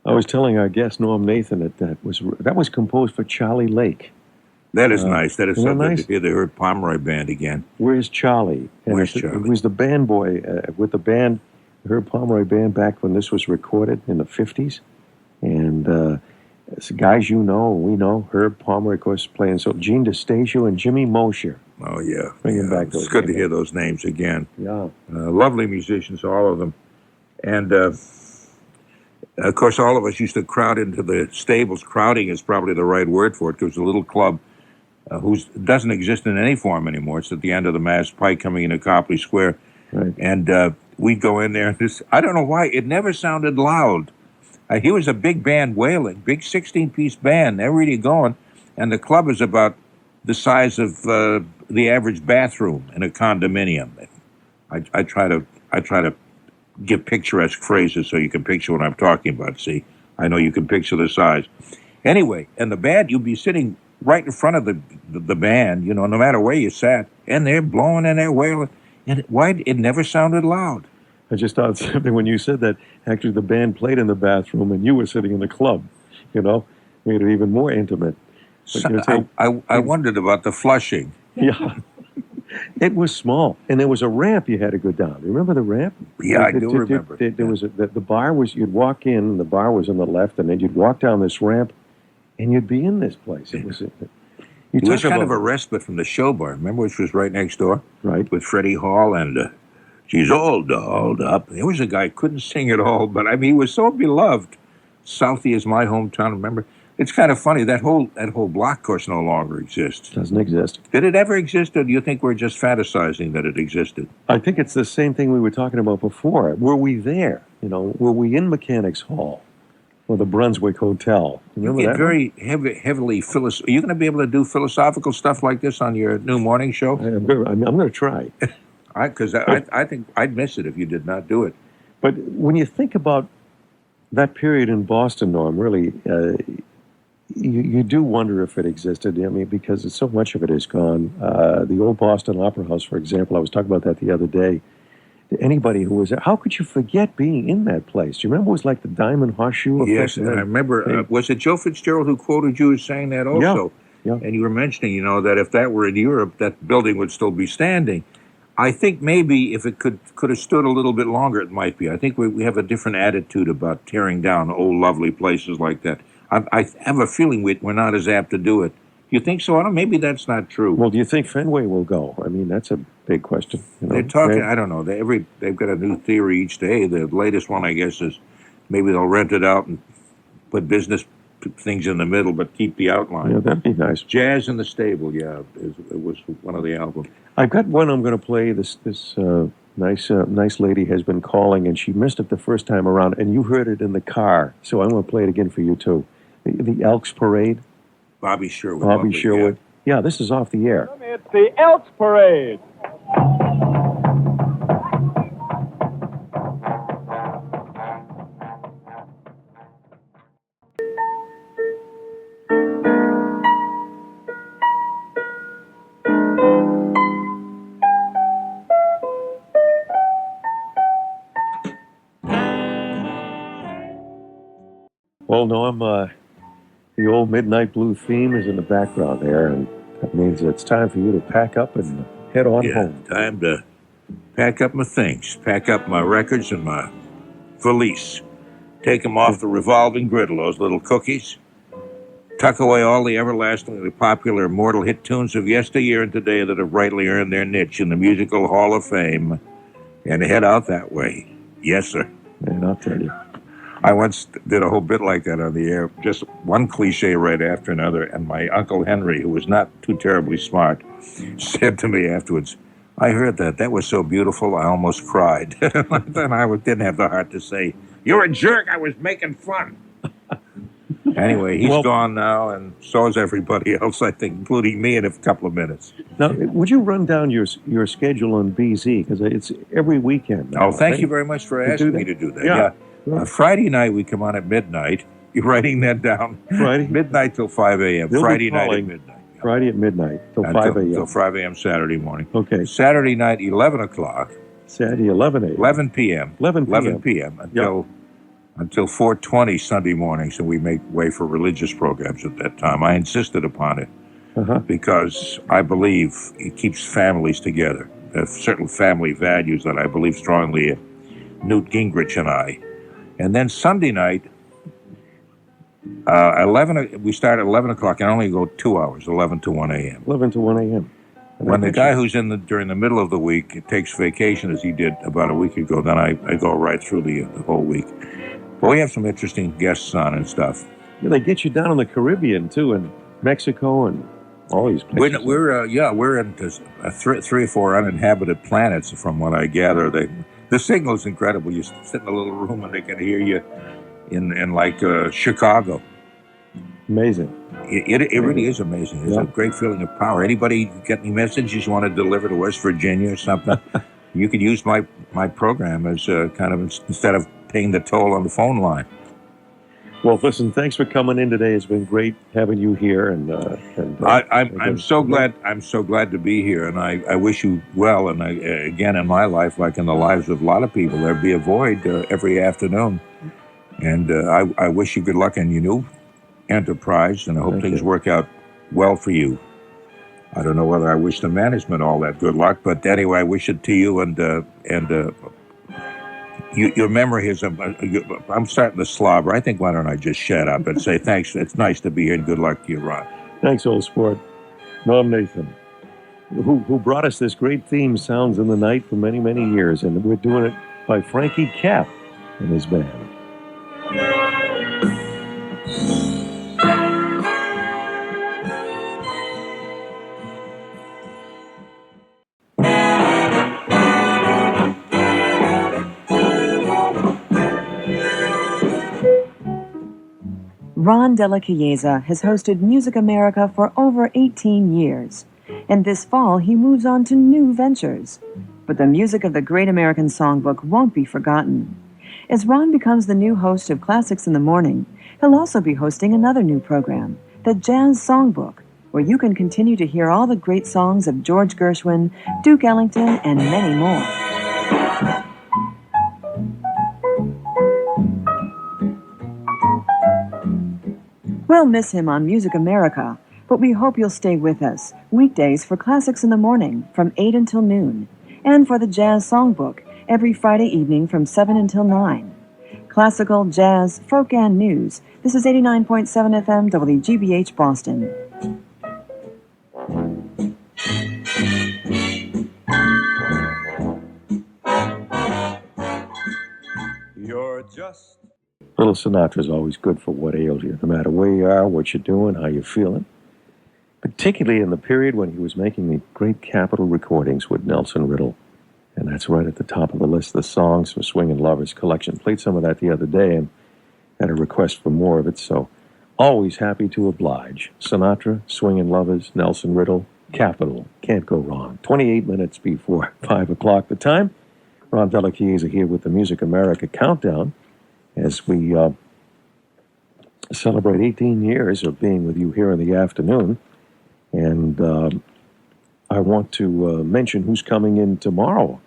I was telling our guest, Norm Nathan, that was composed for Charlie Lake. That is nice. That is something nice? to hear the Herb Pomeroy Band again. Where's Charlie? Where's Charlie? He was the band boy with the band, the Herb Pomeroy Band, back when this was recorded in the 50s. And guys you know, we know, Herb Pomeroy, of course, playing. So Gene DeStasio and Jimmy Mosher. Oh, yeah. Bringing back those It's good to names. hear those names again. Yeah. Lovely musicians, all of them. And, of course, all of us used to crowd into the stables. Crowding is probably the right word for it, because it was a little club who doesn't exist in any form anymore. It's at the end of the Mass Pike coming into Copley Square. Right. And we'd go in there. I don't know why. It never sounded loud. He was a big band wailing, big 16-piece band. They're really going. And the club is about the size of the average bathroom in a condominium. I try to give picturesque phrases so you can picture what I'm talking about. See, I know you can picture the size. Anyway, and the band, you'd be sitting right in front of the band, you know, no matter where you sat, and they're blowing and they're wailing. And why it never sounded loud. I just thought something when you said that. Actually, the band played in the bathroom, and you were sitting in the club. Made it even more intimate. But, I wondered about the flushing. Yeah. It was small, and there was a ramp you had to go down. You remember the ramp? Yeah, I do remember. There was the bar was, you'd walk in, the bar was on the left, and then you'd walk down this ramp, and you'd be in this place. It was kind of a respite from the show bar, remember, which was right next door? Right. With Freddie Hall, and she's all dolled up. There was a guy, couldn't sing at all, but I mean, he was so beloved. Southie is my hometown, remember? It's kind of funny, that whole block course no longer exists. Doesn't exist. Did it ever exist, or do you think we're just fantasizing that it existed? I think it's the same thing we were talking about before. Were we there? Were we in Mechanics Hall or the Brunswick Hotel? Remember you get that very heavily Are you going to be able to do philosophical stuff like this on your new morning show? I'm going to try. Because I think I'd miss it if you did not do it. But when you think about that period in Boston, Norm, really, you do wonder if it existed. I mean, because so much of it is gone. The old Boston Opera House, for example, I was talking about that the other day. Anybody who was there, how could you forget being in that place? Do you remember it was like the Diamond Horseshoe? Yes, and I remember, was it Joe Fitzgerald who quoted you as saying that also? Yeah. And you were mentioning, that if that were in Europe, that building would still be standing. I think maybe if it could have stood a little bit longer, it might be. I think we have a different attitude about tearing down old, lovely places like that. I have a feeling we're not as apt to do it. You think so? Maybe that's not true. Well, do you think Fenway will go? I mean, that's a big question. They're talking, I don't know. They've got a new theory each day. The latest one, I guess, is maybe they'll rent it out and put business things in the middle, but keep the outline. Yeah, that'd be nice. Jazz in the Stable, it was one of the albums. I've got one I'm going to play. This nice lady has been calling, and she missed it the first time around, and you heard it in the car, so I'm going to play it again for you, too. The Elks Parade. Bobby Sherwood. Yeah, this is off the air. It's the Elks Parade. Well, Norm, the old Midnight Blue theme is in the background there, and that means it's time for you to pack up and head on home. Time to pack up my things, pack up my records and my valise, take them off the revolving griddle, those little cookies, tuck away all the everlastingly popular immortal hit tunes of yesteryear and today that have rightly earned their niche in the Musical Hall of Fame, and head out that way. Yes, sir. And I'll tell you. I once did a whole bit like that on the air, just one cliche right after another, and my Uncle Henry, who was not too terribly smart, said to me afterwards, I heard that. That was so beautiful, I almost cried. Then I didn't have the heart to say, you're a jerk, I was making fun. Anyway, he's gone now, and so is everybody else, I think, including me in a couple of minutes. Now, would you run down your schedule on BZ? Because it's every weekend now. Oh, thank you very much for asking me to do that. Yeah. Friday night, we come on at midnight. You're writing that down. Friday? Midnight till 5 a.m. Friday night at midnight. Yeah. Friday at midnight till 5 a.m. Till 5 a.m. Saturday morning. Okay. Saturday night, 11 o'clock. Saturday, 11 a.m. 11 p.m. 11 p.m. Until 4:20 Sunday morning, so we make way for religious programs at that time. I insisted upon it because I believe it keeps families together. There are certain family values that I believe strongly in. Newt Gingrich and I. And then Sunday night, 11. We start at 11 o'clock and only go 2 hours, 11 to 1 a.m. 11 to 1 a.m. When the guy who's during the middle of the week takes vacation, as he did about a week ago, then I go right through the whole week. But we have some interesting guests on and stuff. Yeah, they get you down in the Caribbean too, and Mexico and all these places. We're in 3 or 4 uninhabited planets, from what I gather. The signal is incredible. You sit in a little room and they can hear you in like Chicago. Amazing. It really is amazing. It's a great feeling of power. Anybody get any messages you want to deliver to West Virginia or something? You could use my program as kind of instead of paying the toll on the phone line. Well, listen, thanks for coming in today. It's been great having you here, I'm so glad. I'm so glad to be here, and I wish you well. And again, in my life, like in the lives of a lot of people, there'd be a void every afternoon. And I wish you good luck in your new enterprise, and I hope things work out well for you. I don't know whether I wish the management all that good luck, but anyway, I wish it to you. And your memory is. I'm starting to slobber. I think why don't I just shut up and say thanks? It's nice to be here, and good luck to you, Ron. Thanks, old sport. Norm Nathan, who brought us this great theme, Sounds in the Night, for many, many years, and we're doing it by Frankie Cap and his band. Ron Della Chiesa has hosted Music America for over 18 years, and this fall he moves on to new ventures. But the music of the Great American Songbook won't be forgotten. As Ron becomes the new host of Classics in the Morning, he'll also be hosting another new program, the Jazz Songbook, where you can continue to hear all the great songs of George Gershwin, Duke Ellington, and many more. We'll miss him on Music America, but we hope you'll stay with us weekdays for Classics in the Morning from 8 until noon, and for the Jazz Songbook every Friday evening from 7 until 9. Classical, jazz, folk, and news. This is 89.7 FM WGBH Boston. You're just... Little Sinatra is always good for what ails you, no matter where you are, what you're doing, how you're feeling. Particularly in the period when he was making the great Capitol recordings with Nelson Riddle. And that's right at the top of the list, the songs from Swingin' Lovers collection. Played some of that the other day and had a request for more of it, so always happy to oblige. Sinatra, Swingin' Lovers, Nelson Riddle, Capitol. Can't go wrong. 28 minutes before 5 o'clock the time. Ron Della Chiesa here with the Music America Countdown as we celebrate 18 years of being with you here in the afternoon. And I want to mention who's coming in tomorrow.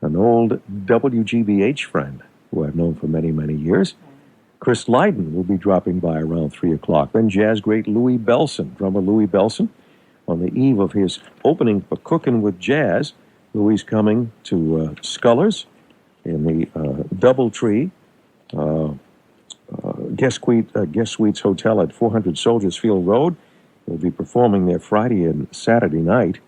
An old WGBH friend who I've known for many, many years. Chris Lydon will be dropping by around 3 o'clock. Then jazz great Louis Bellson, drummer Louis Bellson. On the eve of his opening for Cookin' with Jazz, Louis coming to Scullers in the Doubletree Guest Suites Hotel at 400 Soldiers Field Road. We'll be performing there Friday and Saturday night.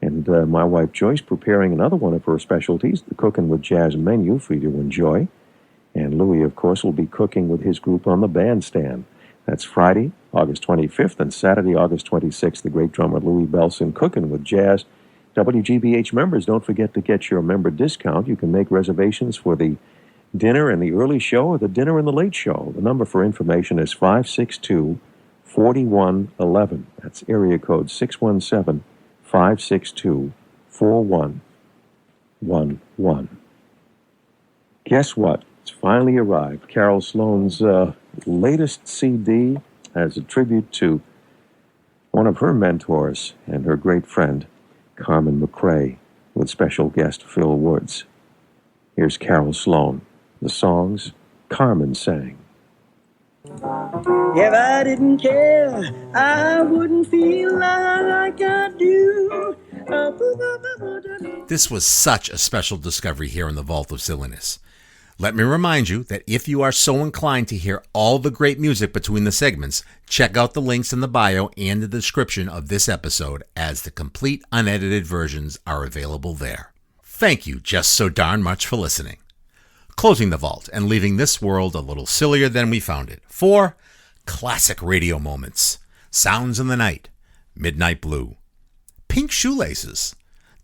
And my wife Joyce preparing another one of her specialties, the Cookin' with Jazz menu for you to enjoy. And Louis, of course, will be cooking with his group on the bandstand. That's Friday, August 25th, and Saturday, August 26th, the great drummer Louis Bellson Cookin' with Jazz. WGBH members, don't forget to get your member discount. You can make reservations for the dinner and the early show or the dinner and the late show. The number for information is 562-4111. That's area code 617-562-4111. Guess what? It's finally arrived. Carol Sloane's latest CD as a tribute to one of her mentors and her great friend, Carmen McRae, with special guest Phil Woods. Here's Carol Sloane. The songs Carmen sang. If I didn't care, I wouldn't feel like I do. This was such a special discovery here in the Vault of Silliness. Let me remind you that if you are so inclined to hear all the great music between the segments, check out the links in the bio and the description of this episode, as the complete unedited versions are available there. Thank you just so darn much for listening. Closing the vault and leaving this world a little sillier than we found it. 4 classic radio moments. Sounds in the Night, Midnight Blue, Pink Shoelaces,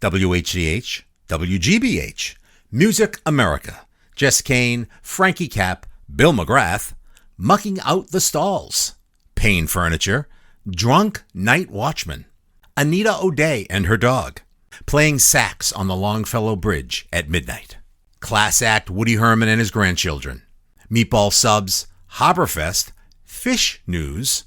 WHDH, WGBH, Music America, Jess Cain, Frankie Cap, Bill McGrath, Mucking Out the Stalls, Payne Furniture, Drunk Night Watchman, Anita O'Day and her dog, playing sax on the Longfellow Bridge at midnight, class act Woody Herman and his grandchildren, Meatball Subs, Haberfest, Fish News,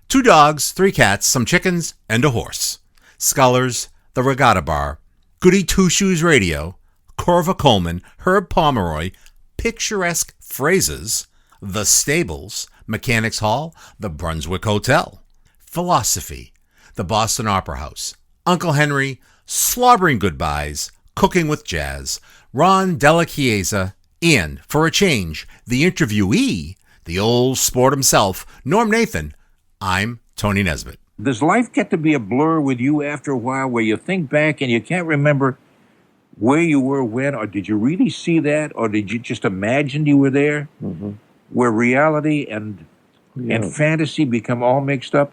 2 dogs, 3 cats, some chickens, and a horse. Scullers, The Regatta Bar, Goody Two Shoes Radio, Corva Coleman, Herb Pomeroy, Picturesque Phrases, The Stables, Mechanics Hall, The Brunswick Hotel, Philosophy, The Boston Opera House, Uncle Henry, Slobbering Goodbyes, Cooking with Jazz, Ron Della Chiesa, and, for a change, the interviewee, the old sport himself, Norm Nathan. I'm Tony Nesbitt. Does life get to be a blur with you after a while where you think back and you can't remember where you were when, or did you really see that, or did you just imagine you were there? Mm-hmm. Where reality and fantasy become all mixed up?